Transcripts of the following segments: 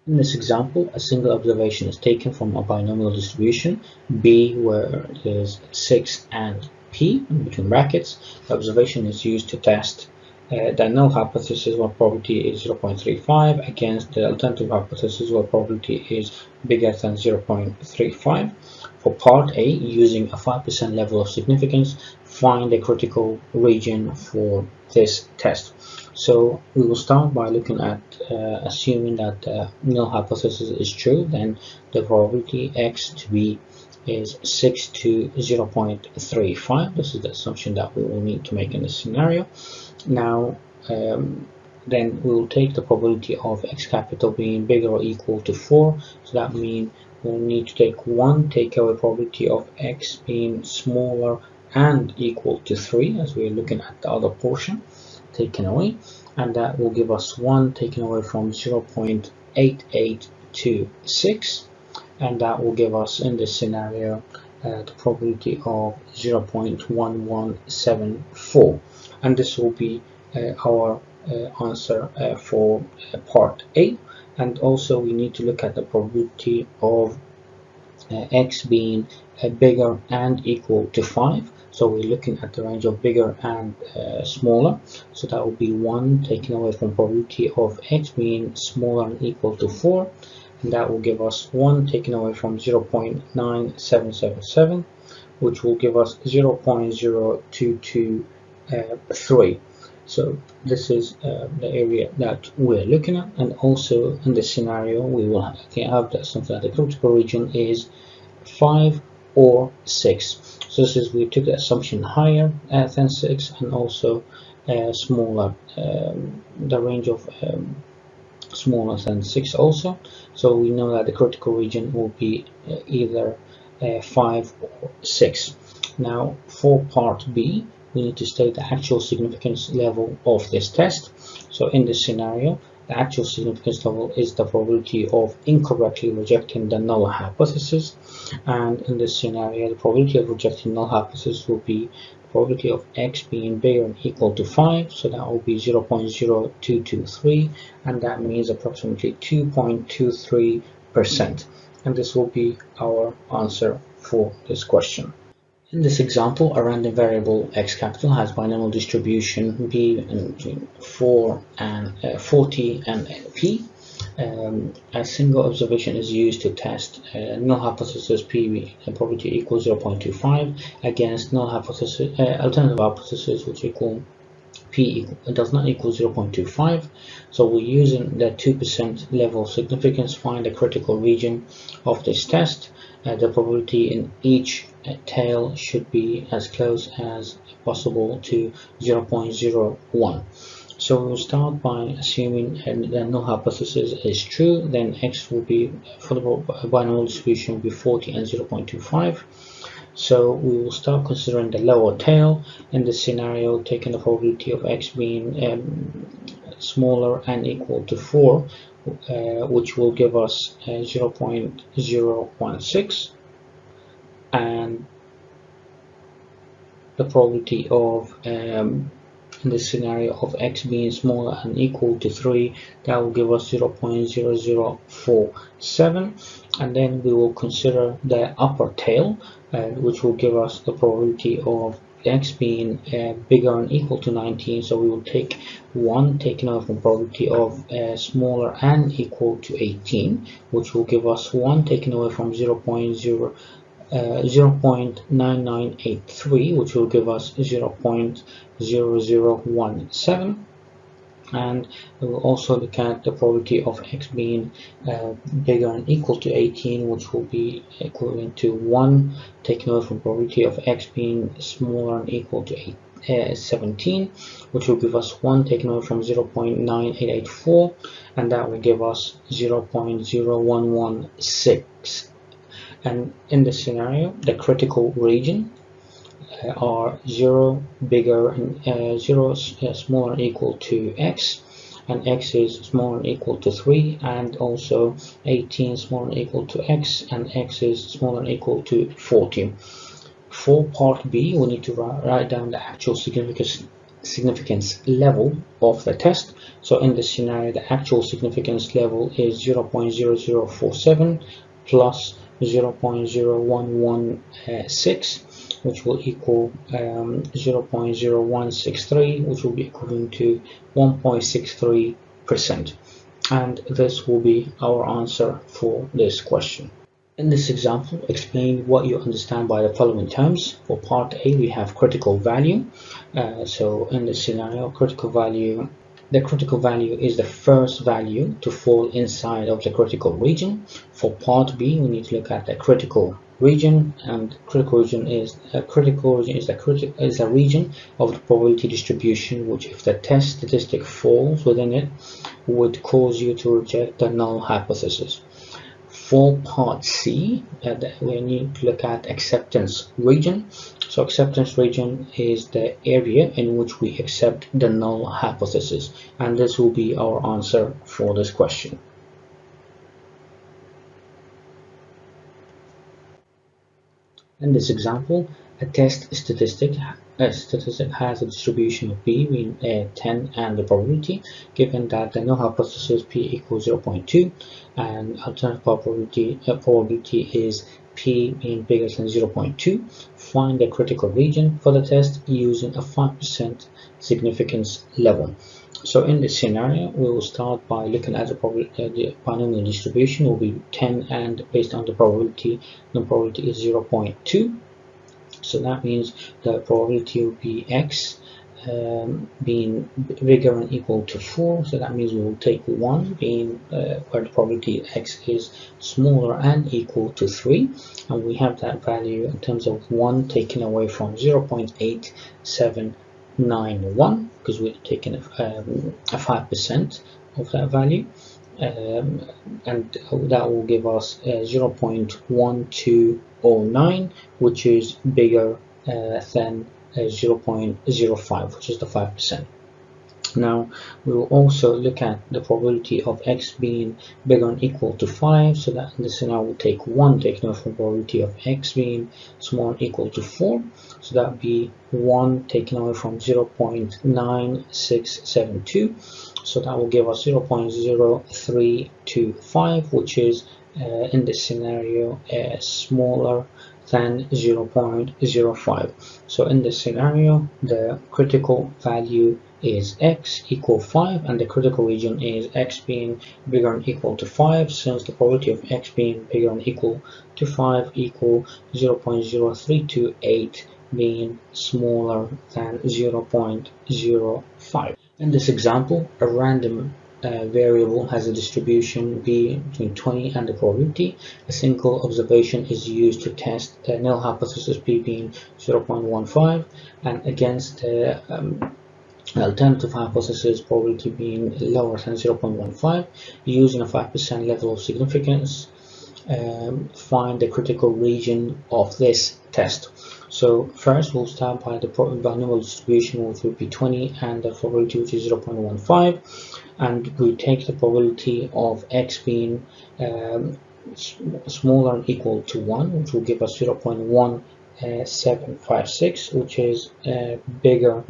In this example, a single observation is taken from a binomial distribution B where it is 6 and P in between brackets. The observation is used to test the null hypothesis where probability is 0.35 against the alternative hypothesis where probability is bigger than 0.35. For part A, using a 5% level of significance, find the critical region for this test. So we will start by looking at assuming that the null hypothesis is true, then the probability x to be is 6 to 0.35. This is the assumption that we will need to make in this scenario. Now, then we will take the probability of x capital being bigger or equal to 4. So that means we'll need to take 1, take away probability of x being smaller and equal to 3, as we're looking at the other portion taken away, and that will give us 1 taken away from 0.8826, and that will give us in this scenario the probability of 0.1174, and this will be our answer for part A. And also we need to look at the probability of x being bigger and equal to 5. So we're looking at the range of bigger and smaller. So that will be 1 taken away from probability of x being smaller and equal to 4. And that will give us 1 taken away from 0.9777, which will give us 0.0223. So this is the area that we're looking at. And also in this scenario, we will have that something that the critical region is 5 or 6. So this is, we took the assumption higher than 6 and also smaller, the range of smaller than 6 also. So we know that the critical region will be either 5 or 6. Now for part B, we need to state the actual significance level of this test. So in this scenario, the actual significance level is the probability of incorrectly rejecting the null hypothesis, and in this scenario the probability of rejecting null hypothesis will be the probability of x being bigger or equal to 5, so that will be 0.0223, and that means approximately 2.23%, and this will be our answer for this question. In this example, a random variable x capital has binomial distribution B between 40 and P. A single observation is used to test null hypothesis P probability equals 0.25 against null hypothesis alternative hypothesis which equal P does not equal 0.25. So we're using the 2% level of significance to find the critical region of this test. The probability in each tail should be as close as possible to 0.01. So we'll start by assuming the null hypothesis is true. Then x will be, for the binomial distribution, will be 40 and 0.25. So we will start considering the lower tail in this scenario, taking the probability of x being smaller and equal to 4, which will give us 0.016, and the probability of in this scenario of x being smaller and equal to 3, that will give us 0.0047, and then we will consider the upper tail, which will give us the probability of x being bigger and equal to 19. So we will take 1 taken out from probability of smaller and equal to 18, which will give us 1 taken away from 0.9983, which will give us 0.0017, and we will also look at the probability of x being bigger and equal to 18, which will be equivalent to 1 taken away from probability of x being smaller and equal to 17, which will give us 1 taken away from 0.9884, and that will give us 0.0116. And in this scenario, the critical region are 0 bigger and 0 smaller or equal to x, and x is smaller or equal to 3, and also 18 smaller or equal to x, and x is smaller or equal to 40. For part B, we need to write down the actual significance significance level of the test. So in this scenario, the actual significance level is 0.0047 plus 0.0116, which will equal 0.0163, which will be equivalent to 1.63%. And this will be our answer for this question. In this example, explain what you understand by the following terms. For part A, we have critical value. So in this scenario, the critical value is the first value to fall inside of the critical region. For part B, we need to look at the critical region, and critical region is a region of the probability distribution which, if the test statistic falls within it, would cause you to reject the null hypothesis. For part C, we need to look at acceptance region. So acceptance region is the area in which we accept the null hypothesis, and this will be our answer for this question. In this example, a test statistic has a distribution of p between 10 and the probability, given that the null hypothesis p equals 0.2 and alternative probability is p being bigger than 0.2. Find the critical region for the test using a 5% significance level. So in this scenario, we will start by looking at the binomial distribution will be 10, and based on the probability is 0.2. So that means the probability will be x being bigger and equal to 4. So that means we will take 1 being where the probability x is smaller and equal to 3, and we have that value in terms of 1 taken away from 0.8791 because we're taking a 5% of that value, and that will give us 0.1209, which is bigger than 0.05, which is the 5%. Now we will also look at the probability of x being bigger and equal to 5, so that in this scenario we'll take 1 taken off from probability of x being small and equal to 4, so that would be 1 taken away from 0.9672, so that will give us 0.0325, which is in this scenario smaller than 0.05. So in this scenario, the critical value is x equal 5, and the critical region is x being bigger and equal to 5, since the probability of x being bigger and equal to 5 equal 0.0328 being smaller than 0.05. In this example, a random variable has a distribution b between 20 and the probability. A single observation is used to test the null hypothesis p being 0.15, and against the alternative hypothesis probability being lower than 0.15, using a 5% level of significance. Find the critical region of this test. So first we'll start by the binomial distribution, which will be 20, and the probability, which is 0.15, and we take the probability of x being smaller and equal to 1, which will give us 0.1756, which is bigger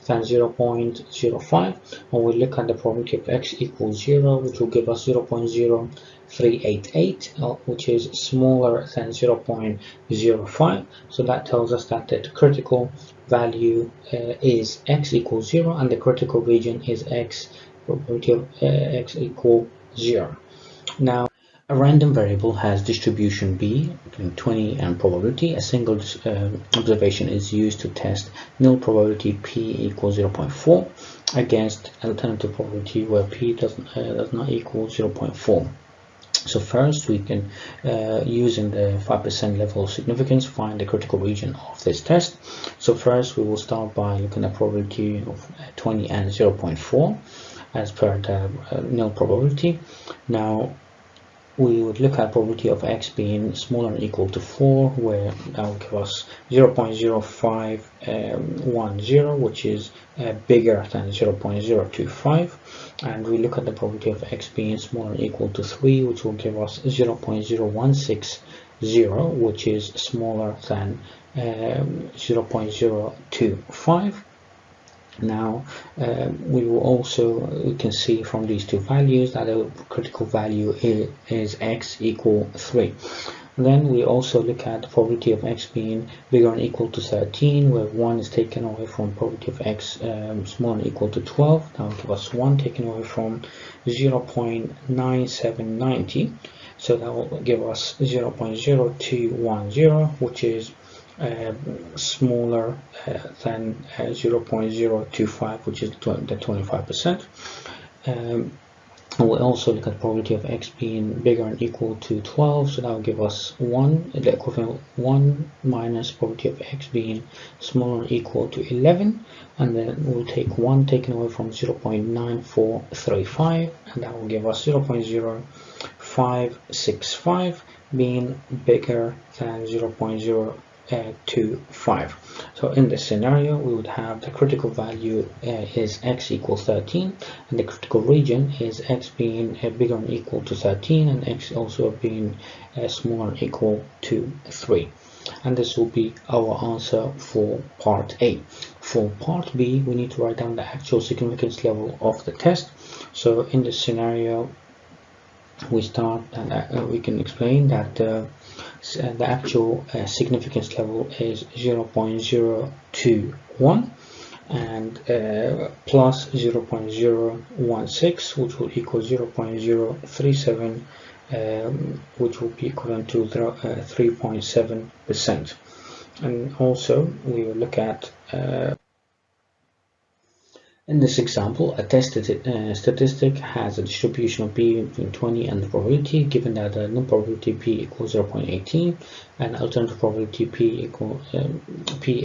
than 0.05, and we look at the probability of x equals 0, which will give us 0.0388, which is smaller than 0.05. So that tells us that the critical value is x equals 0, and the critical region is x, probability of x equal 0. Now, a random variable has distribution b between 20 and probability. A single observation is used to test null probability p equals 0.4 against alternative probability where p does not equal 0.4. So first we can, using the 5% level of significance, find the critical region of this test. So first we will start by looking at probability of 20 and 0.4 as per the null probability. Now we would look at probability of x being smaller or equal to 4, where that will give us 0.0510, which is bigger than 0.025, and we look at the probability of x being smaller or equal to 3, which will give us 0.0160, which is smaller than 0.025. Now we can see from these two values that the critical value is x equal 3. Then we also look at the probability of x being bigger or equal to 13, where 1 is taken away from probability of x smaller or equal to 12. That will give us 1 taken away from 0.9790. So that will give us 0.0210, which is smaller than 0.025, which is the 25%. We'll also look at probability of x being bigger and equal to 12, so that will give us 1, the equivalent 1 minus probability of x being smaller or equal to 11, and then we'll take 1 taken away from 0.9435, and that will give us 0.0565 being bigger than 0.025. So in this scenario, we would have the critical value is x equals 13, and the critical region is x being bigger or equal to 13, and x also being smaller or equal to 3. And this will be our answer for part A. For part B, we need to write down the actual significance level of the test. So in this scenario, we start and we can explain that the actual significance level is 0.021 and plus 0.016, which will equal 0.037, which will be equivalent to 3.7%. And also we will look at in this example, a test statistic has a distribution of p between 20 and the probability, given that the known probability p equals 0.18 and alternative probability p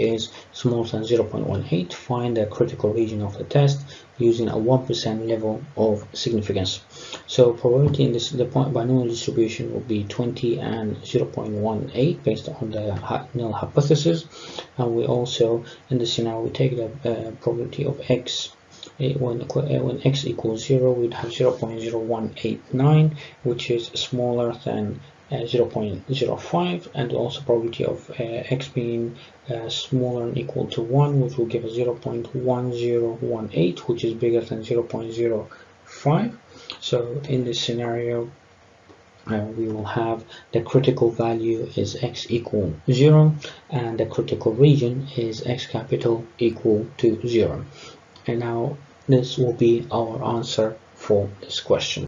is smaller than 0.18. Find the critical region of the test using a 1% level of significance. So probability in the binomial distribution will be 20 and 0.18 based on the null hypothesis. And we also, in this scenario, we take the probability of x when x equals 0, we'd have 0.0189, which is smaller than 0.05, and also probability of x being smaller and equal to 1, which will give us 0.1018, which is bigger than 0.05. So in this scenario, we will have the critical value is x equal 0, and the critical region is x capital equal to 0. And now this will be our answer for this question.